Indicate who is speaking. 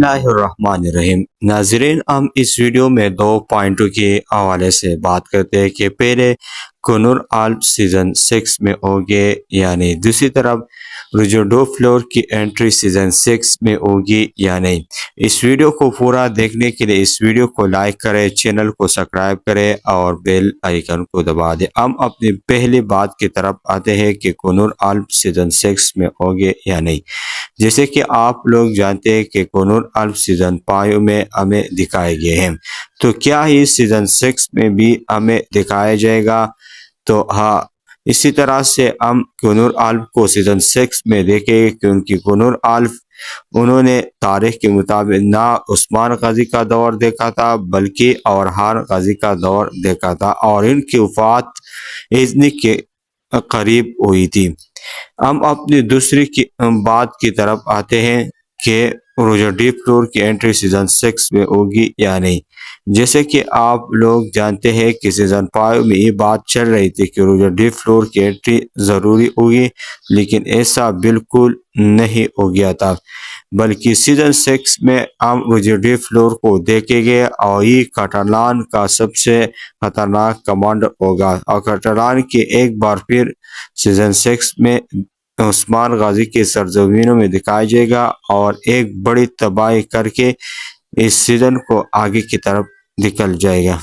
Speaker 1: اللہ الرحمن الرحیم۔ ناظرین، ہم اس ویڈیو میں 2 پوائنٹوں کے حوالے سے بات کرتے ہیں کہ پہلے کنور عالم سیزن 6 میں ہوگی یا نہیں، دوسری طرف روجردو فلور کی انٹری سیزن 6 میں ہوگی یا نہیں۔ اس ویڈیو کو پورا دیکھنے کے لیے اس ویڈیو کو لائک کریں، چینل کو سبسکرائب کریں اور بیل آئیکن کو دبا دیں۔ ہم اپنی پہلی بات کی طرف آتے ہیں کہ کنور عالم سیزن 6 میں ہوگی یا نہیں۔ جیسے کہ آپ لوگ جانتے ہیں کہ کنور عالم سیزن 5 میں ہمیں دکھائے گئے ہیں، تو کیا ہی سیزن 6 میں بھی ہمیں دکھایا جائے گا؟ تو ہاں، اسی طرح سے ہم کنور عالم کو سیزن 6 میں دیکھیں گے، کیونکہ کنور عالم انہوں نے تاریخ کے مطابق نہ عثمان غازی کا دور دیکھا تھا بلکہ اورہان غازی کا دور دیکھا تھا، اور ان کی وفات ایزنی کے قریب ہوئی تھی۔ ہم اپنی دوسری بات کی طرف آتے ہیں کہ روجردو فلور کی انٹری سیزن 6 میں ہوگی یا نہیں۔ جیسے کہ آپ لوگ جانتے ہیں کہ سیزن 5 میں یہ بات چل رہی تھی کہ روجردو فلور کی انٹری ضروری ہوگی، لیکن ایسا بالکل نہیں ہو گیا تھا، بلکہ سیزن 6 میں ہم روجردو فلور کو دیکھیں گے اور یہ کیٹالان کا سب سے خطرناک کمانڈر ہوگا، اور کیٹالان کے ایک بار پھر سیزن 6 میں عثمان غازی کے سرزمینوں میں دکھایا جائے گا اور ایک بڑی تباہی کر کے اس سیزن کو آگے کی طرف نکل جائے گا۔